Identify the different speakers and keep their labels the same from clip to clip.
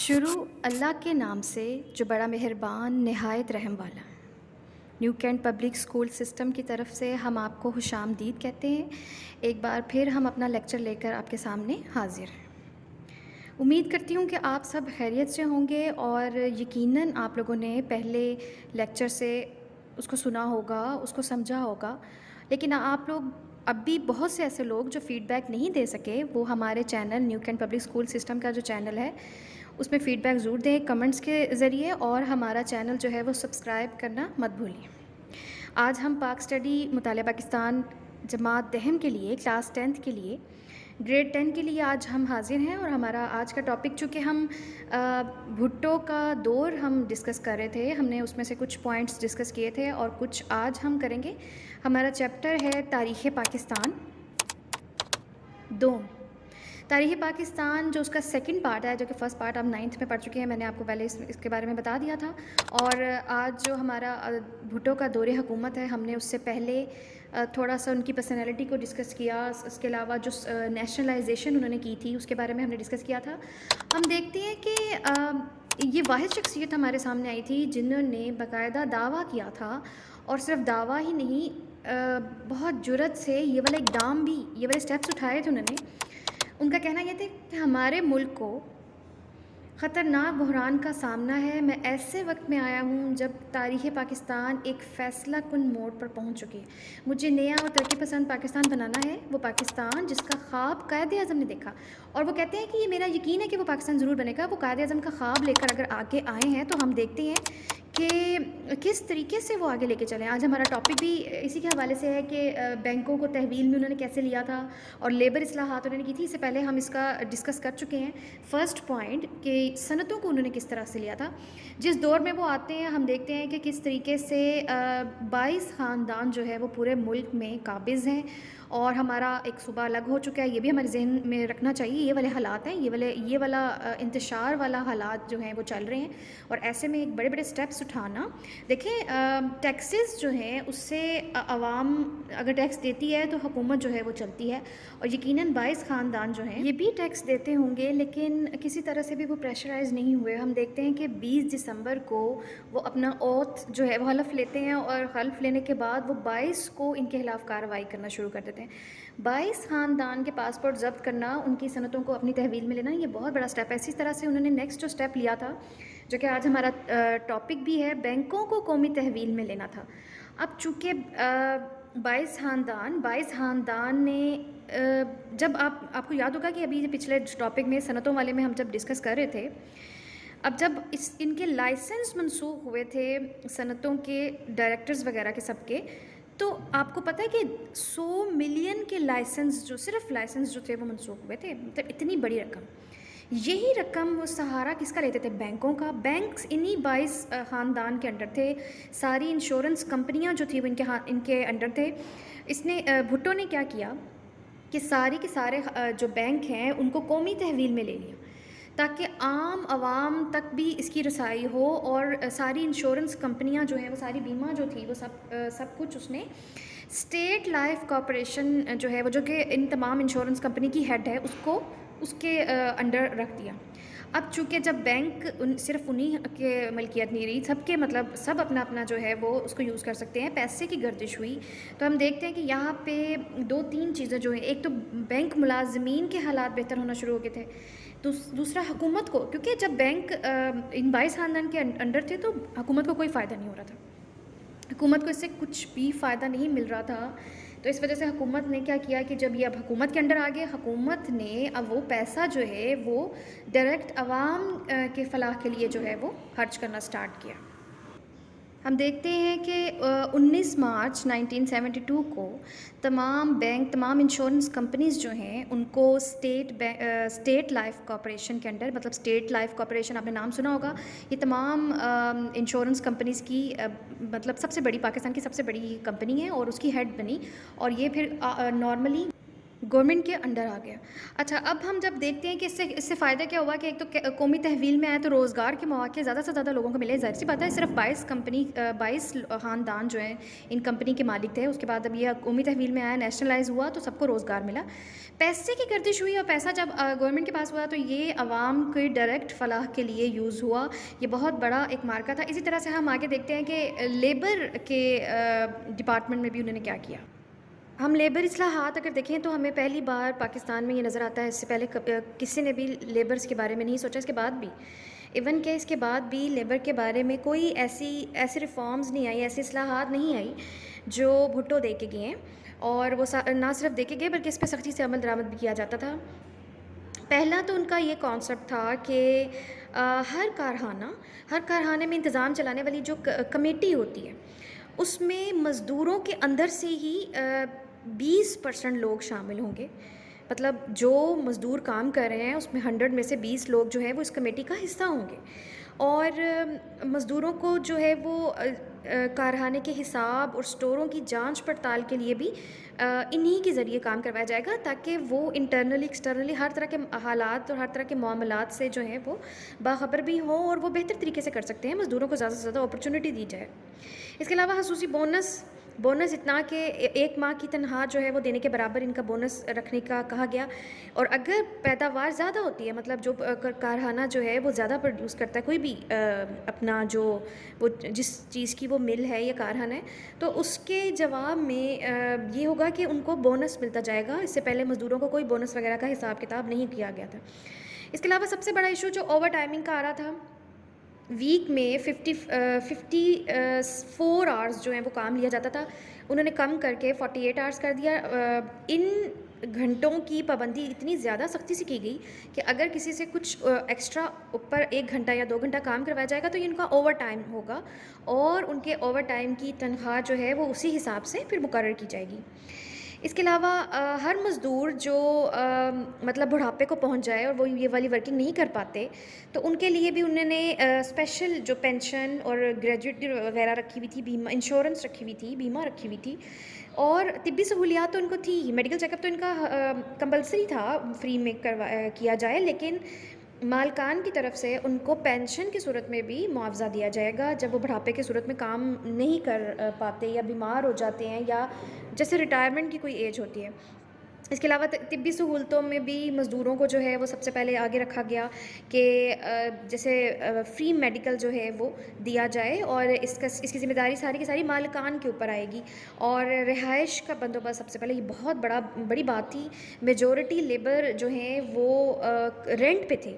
Speaker 1: شروع اللہ کے نام سے جو بڑا مہربان نہایت رحم والا ہے۔ New Cantt Public School System کی طرف سے ہم آپ کو خوش آمدید کہتے ہیں۔ ایک بار پھر ہم اپنا لیکچر لے کر آپ کے سامنے حاضر ہیں۔ امید کرتی ہوں کہ آپ سب خیریت سے ہوں گے اور یقیناً آپ لوگوں نے پہلے لیکچر سے اس کو سنا ہوگا، اس کو سمجھا ہوگا، لیکن آپ لوگ اب بھی بہت سے ایسے لوگ جو فیڈ بیک نہیں دے سکے، وہ ہمارے channel New Cantt Public School System کا جو چینل ہے اس میں فیڈ بیک ضرور دیں کمنٹس کے ذریعے، اور ہمارا چینل جو ہے وہ سبسکرائب کرنا مت بھولیں۔ آج ہم پاک اسٹڈی مطالعہ پاکستان جماعت دہم کے لیے کلاس 10 کے لیے گریڈ 10 کے لیے آج ہم حاضر ہیں، اور ہمارا آج کا ٹاپک چونکہ ہم بھٹو کا دور ہم ڈسکس کر رہے تھے، ہم نے اس میں سے کچھ پوائنٹس ڈسکس کیے تھے اور کچھ آج ہم کریں گے۔ ہمارا چیپٹر ہے تاریخ پاکستان دوم۔ تاریخ پاکستان جو اس کا سیکنڈ پارٹ ہے، جو کہ فرسٹ پارٹ ہم 9th میں پڑھ چکے ہیں، میں نے آپ کو پہلے اس کے بارے میں بتا دیا تھا۔ اور آج جو ہمارا بھٹو کا دور حکومت ہے، ہم نے اس سے پہلے تھوڑا سا ان کی پرسنالٹی کو ڈسکس کیا، اس کے علاوہ جو نیشنلائزیشن انہوں نے کی تھی اس کے بارے میں ہم نے ڈسکس کیا تھا۔ ہم دیکھتے ہیں کہ یہ واحد شخصیت ہمارے سامنے آئی تھی جنہوں نے باقاعدہ دعویٰ کیا تھا، اور صرف دعویٰ ہی نہیں، بہت جرأت سے یہ والا اقدام بھی، یہ والے اسٹیپس اٹھائے تھے انہوں نے۔ ان کا کہنا یہ تھا کہ ہمارے ملک کو خطرناک بحران کا سامنا ہے، میں ایسے وقت میں آیا ہوں جب تاریخ پاکستان ایک فیصلہ کن موڑ پر پہنچ چکی ہے، مجھے نیا اور ترقی پسند پاکستان بنانا ہے، وہ پاکستان جس کا خواب قائد اعظم نے دیکھا۔ اور وہ کہتے ہیں کہ یہ میرا یقین ہے کہ وہ پاکستان ضرور بنے گا۔ وہ قائد اعظم کا خواب لے کر اگر آگے آئے ہیں تو ہم دیکھتے ہیں کہ کس طریقے سے وہ آگے لے کے چلیں۔ آج ہمارا ٹاپک بھی اسی کے حوالے سے ہے کہ بینکوں کو تحویل میں انہوں نے کیسے لیا تھا، اور لیبر اصلاحات انہوں نے کی تھی۔ اس سے پہلے ہم اس کا ڈسکس کر چکے ہیں فرسٹ پوائنٹ کہ صنعتوں کو انہوں نے کس طرح سے لیا تھا۔ جس دور میں وہ آتے ہیں ہم دیکھتے ہیں کہ کس طریقے سے 22 خاندان جو ہے وہ پورے ملک میں قابض ہیں، اور ہمارا ایک صوبہ الگ ہو چکا ہے۔ یہ بھی ہمارے ذہن میں رکھنا چاہیے، یہ والے حالات ہیں، یہ والا انتشار والا حالات جو ہیں وہ چل رہے ہیں، اور ایسے میں ایک بڑے بڑے سٹیپس اٹھانا۔ دیکھیں ٹیکسز جو ہیں اس سے عوام اگر ٹیکس دیتی ہے تو حکومت جو ہے وہ چلتی ہے، اور یقیناً 22 خاندان جو ہیں یہ بھی ٹیکس دیتے ہوں گے، لیکن کسی طرح سے بھی وہ پریشرائز نہیں ہوئے۔ ہم دیکھتے ہیں کہ 20 دسمبر کو وہ اپنا اوتھ جو ہے وہ حلف لیتے ہیں، اور حلف لینے کے بعد وہ 22 کو ان کے خلاف کارروائی کرنا شروع کر دیتے ہیں۔ 22 خاندان کے پاسپورٹ ضبط کرنا، ان کی صنعتوں کو اپنی تحویل میں لینا، یہ بہت بڑا سٹیپ ہے۔ اسی طرح سے انہوں نے نیکسٹ جو سٹیپ لیا تھا، جو کہ آج ہمارا ٹاپک بھی ہے، بینکوں کو قومی تحویل میں لینا تھا۔ اب چونکہ 22 خاندان نے جب آپ کو یاد ہوگا کہ ابھی پچھلے ٹاپک میں صنعتوں والے میں ہم جب ڈسکس کر رہے تھے، اب جب ان کے لائسنس منسوخ ہوئے تھے صنعتوں کے ڈائریکٹرز وغیرہ کے سب کے، تو آپ کو پتہ ہے کہ 100 ملین کے لائسنس جو صرف لائسنس جو تھے وہ منسوخ ہوئے تھے، مطلب اتنی بڑی رقم۔ یہی رقم وہ سہارا کس کا لیتے تھے؟ بینکوں کا۔ بینکس انہی 22 خاندان کے انڈر تھے، ساری انشورنس کمپنیاں جو تھیں وہ ان کے انڈر تھے۔ اس نے بھٹو نے کیا کیا کہ سارے کے سارے جو بینک ہیں ان کو قومی تحویل میں لے لیا، تاکہ عام عوام تک بھی اس کی رسائی ہو، اور ساری انشورنس کمپنیاں جو ہیں وہ ساری بیمہ جو تھی وہ سب کچھ اس نے اسٹیٹ لائف کارپوریشن جو ہے وہ، جو کہ ان تمام انشورنس کمپنی کی ہیڈ ہے، اس کے انڈر رکھ دیا۔ اب چونکہ جب بینک صرف انہی کے ملکیت نہیں رہی، سب کے مطلب سب اپنا اپنا جو ہے وہ اس کو یوز کر سکتے ہیں، پیسے کی گردش ہوئی، تو ہم دیکھتے ہیں کہ یہاں پہ 2-3 چیزیں جو ہیں، ایک تو بینک ملازمین کے حالات بہتر ہونا شروع ہو گئے تھے، دوسرا حکومت کو، کیونکہ جب بینک ان 22 خاندان کے انڈر تھے تو حکومت کو کوئی فائدہ نہیں ہو رہا تھا، حکومت کو اس سے کچھ بھی فائدہ نہیں مل رہا تھا۔ تو اس وجہ سے حکومت نے کیا کیا کہ جب یہ اب حکومت کے انڈر آ گئے، حکومت نے اب وہ پیسہ جو ہے وہ ڈائریکٹ عوام کے فلاح کے لیے جو ہے وہ خرچ کرنا سٹارٹ کیا۔ ہم دیکھتے ہیں کہ 19 مارچ 1972 کو تمام بینک، تمام انشورنس کمپنیز جو ہیں ان کو اسٹیٹ لائف کارپوریشن کے انڈر، مطلب اسٹیٹ لائف کارپوریشن آپ نے نام سنا ہوگا، یہ تمام انشورنس کمپنیز کی مطلب سب سے بڑی، پاکستان کی سب سے بڑی کمپنی ہے، اور اس کی ہیڈ بنی، اور یہ پھر نارملی گورنمنٹ کے انڈر آ گیا۔ اچھا، اب ہم جب دیکھتے ہیں کہ اس سے فائدہ کیا ہوا کہ ایک تو قومی تحویل میں آئے تو روزگار کے مواقع زیادہ سے زیادہ لوگوں کو ملے۔ ظاہر سی بات ہے، صرف 22 خاندان جو ہیں ان کمپنی کے مالک تھے، اس کے بعد اب یہ قومی تحویل میں آیا، نیشنلائز ہوا تو سب کو روزگار ملا، پیسے کی گردش ہوئی، اور پیسہ جب گورنمنٹ کے پاس ہوا تو یہ عوام کے ڈائریکٹ فلاح کے لیے یوز ہوا۔ یہ بہت بڑا ایک مارکا تھا۔ اسی طرح سے ہم آگے دیکھتے ہیں کہ لیبر کے ڈپارٹمنٹ میں بھی انہوں نے کیا کیا۔ ہم لیبر اصلاحات اگر دیکھیں تو ہمیں پہلی بار پاکستان میں یہ نظر آتا ہے، اس سے پہلے کسی نے بھی لیبرز کے بارے میں نہیں سوچا، اس کے بعد بھی ایون کہ اس کے بعد بھی لیبر کے بارے میں کوئی ایسی ریفارمز نہیں آئی، ایسی اصلاحات نہیں آئی جو بھٹو دے کے گئے ہیں، اور وہ نہ صرف دے کے گئے بلکہ اس پہ سختی سے عمل درآمد بھی کیا جاتا تھا۔ پہلا تو ان کا یہ کانسیپٹ تھا کہ ہر کارخانے میں انتظام چلانے والی جو کمیٹی ہوتی ہے اس میں مزدوروں کے اندر سے ہی 20% لوگ شامل ہوں گے، مطلب جو مزدور کام کر رہے ہیں اس میں 100 میں سے 20 لوگ جو ہیں وہ اس کمیٹی کا حصہ ہوں گے، اور مزدوروں کو جو ہے وہ کارخانے کے حساب اور سٹوروں کی جانچ پڑتال کے لیے بھی انہی کے ذریعے کام کروایا جائے گا، تاکہ وہ انٹرنلی ایکسٹرنلی ہر طرح کے حالات اور ہر طرح کے معاملات سے جو ہیں وہ باخبر بھی ہوں اور وہ بہتر طریقے سے کر سکتے ہیں، مزدوروں کو زیادہ سے زیادہ اپرچونٹی دی جائے۔ اس کے علاوہ خصوصی بونس اتنا کہ 1 ماہ کی تنخواہ جو ہے وہ دینے کے برابر ان کا بونس رکھنے کا کہا گیا، اور اگر پیداوار زیادہ ہوتی ہے، مطلب جو کارخانہ جو ہے وہ زیادہ پروڈیوس کرتا ہے، کوئی بھی اپنا جو وہ جس چیز کی وہ مل ہے یا کارخانہ ہے، تو اس کے جواب میں یہ ہوگا کہ ان کو بونس ملتا جائے گا۔ اس سے پہلے مزدوروں کو کوئی بونس وغیرہ کا حساب کتاب نہیں کیا گیا تھا۔ اس کے علاوہ سب سے بڑا ایشو جو اوور ٹائمنگ کا آ رہا تھا، ویک میں 54 آورز جو ہیں وہ کام لیا جاتا تھا، انہوں نے کم کر کے 48 آورز کر دیا۔ ان گھنٹوں کی پابندی اتنی زیادہ سختی سے کی گئی کہ اگر کسی سے کچھ ایکسٹرا اوپر 1 گھنٹہ یا 2 گھنٹہ کام کروایا جائے گا تو یہ ان کا اوور ٹائم ہوگا، اور ان کے اوور ٹائم کی تنخواہ جو ہے وہ اسی حساب سے پھر مقرر کی جائے گی۔ اس کے علاوہ ہر مزدور جو مطلب بڑھاپے کو پہنچ جائے اور وہ یہ والی ورکنگ نہیں کر پاتے، تو ان کے لیے بھی انہوں نے اسپیشل جو پینشن اور گریجویٹ وغیرہ رکھی ہوئی تھی، بیمہ انشورنس رکھی ہوئی تھی، بیمہ رکھی ہوئی تھی، اور طبی سہولیات تو ان کو تھی، میڈیکل چیک اپ تو ان کا کمپلسری تھا فری میں کیا جائے، لیکن مالکان کی طرف سے ان کو پینشن کی صورت میں بھی معاوضہ دیا جائے گا جب وہ بڑھاپے کی صورت میں کام نہیں کر پاتے یا بیمار ہو جاتے ہیں، یا جیسے ریٹائرمنٹ کی کوئی ایج ہوتی ہے۔ اس کے علاوہ طبی سہولتوں میں بھی مزدوروں کو جو ہے وہ سب سے پہلے آگے رکھا گیا کہ جیسے فری میڈیکل جو ہے وہ دیا جائے، اور اس کی ذمہ داری ساری کی ساری مالکان کے اوپر آئے گی، اور رہائش کا بندوبست سب سے پہلے، یہ بہت بڑی بات تھی، میجورٹی لیبر جو ہیں وہ رینٹ پہ تھے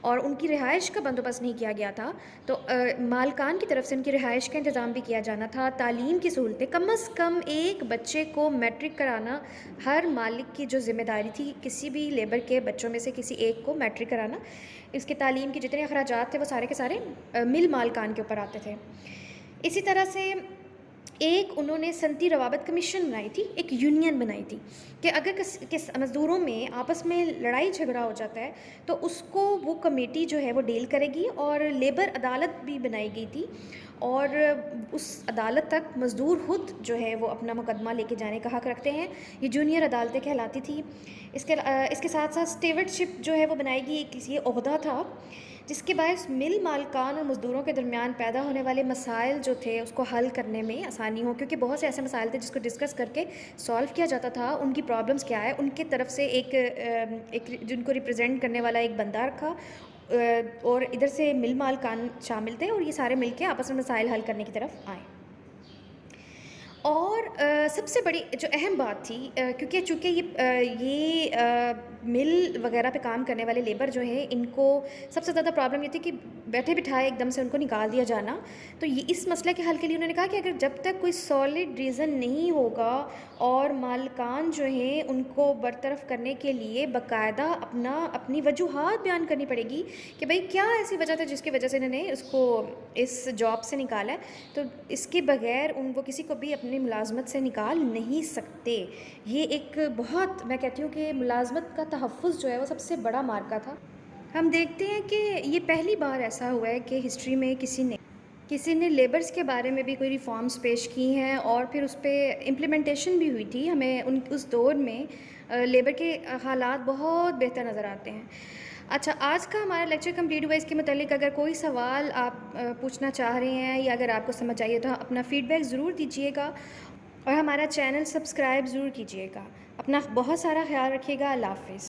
Speaker 1: اور ان کی رہائش کا بندوبست نہیں کیا گیا تھا، تو مالکان کی طرف سے ان کی رہائش کا انتظام بھی کیا جانا تھا۔ تعلیم کی سہولتیں، کم از کم ایک بچے کو میٹرک کرانا ہر مالک کی جو ذمہ داری تھی، کسی بھی لیبر کے بچوں میں سے کسی ایک کو میٹرک کرانا، اس کے تعلیم کے جتنے اخراجات تھے وہ سارے کے سارے مل مالکان کے اوپر آتے تھے۔ اسی طرح سے ایک انہوں نے صنعتی روابط کمیشن بنائی تھی، ایک یونین بنائی تھی کہ اگر مزدوروں میں آپس میں لڑائی جھگڑا ہو جاتا ہے تو اس کو وہ کمیٹی جو ہے وہ ڈیل کرے گی، اور لیبر عدالت بھی بنائی گئی تھی، اور اس عدالت تک مزدور خود جو ہے وہ اپنا مقدمہ لے کے جانے کا حق رکھتے ہیں، یہ جونیئر عدالتیں کہلاتی تھی۔ اس کے ساتھ ساتھ اسٹیورڈشپ جو ہے وہ بنائی گئی، ایک یہ عہدہ تھا جس کے باعث مل مالکان اور مزدوروں کے درمیان پیدا ہونے والے مسائل جو تھے اس کو حل کرنے میں آسانی ہو، کیونکہ بہت سے ایسے مسائل تھے جس کو ڈسکس کر کے سالو کیا جاتا تھا، ان کی پرابلمس کیا ہے، ان کی طرف سے ایک جن کو ریپرزینٹ کرنے والا ایک بندہ رکھا، اور ادھر سے مل مالکان شامل تھے، اور یہ سارے مل کے آپس میں مسائل حل کرنے کی طرف آئے۔ اور سب سے بڑی جو اہم بات تھی، چونکہ یہ مل وغیرہ پہ کام کرنے والے لیبر جو ہیں، ان کو سب سے زیادہ پرابلم یہ تھی کہ بیٹھے بٹھائے ایک دم سے ان کو نکال دیا جانا، تو یہ اس مسئلے کے حل کے لیے انہوں نے کہا کہ اگر جب تک کوئی سالڈ ریزن نہیں ہوگا اور مالکان جو ہیں ان کو برطرف کرنے کے لیے باقاعدہ اپنی وجوہات بیان کرنی پڑے گی کہ بھئی کیا ایسی وجہ تھی جس کی وجہ سے انہوں نے اس کو اس جاب سے نکالا ہے، تو اس کے بغیر وہ کسی کو بھی اپنی ملازمت سے نکال نہیں سکتے۔ یہ ایک بہت، میں کہتی ہوں کہ ملازمت کا تحفظ جو ہے وہ سب سے بڑا مارکا تھا۔ ہم دیکھتے ہیں کہ یہ پہلی بار ایسا ہوا ہے کہ ہسٹری میں کسی نے لیبرز کے بارے میں بھی کوئی ریفارمز پیش کی ہیں اور پھر اس پہ امپلیمنٹیشن بھی ہوئی تھی. ہمیں اس دور میں لیبر کے حالات بہت بہتر نظر آتے ہیں. اچھا، آج کا ہمارا لیکچر کمپلیٹ ہوا. اس کے متعلق اگر کوئی سوال آپ پوچھنا چاہ رہے ہیں یا اگر آپ کو سمجھ آئیے تو اپنا فیڈ بیک ضرور دیجیے گا اور ہمارا چینل سبسکرائب ضرور کیجیے گا. اپنا بہت سارا خیال رکھیے گا. اللہ حافظ.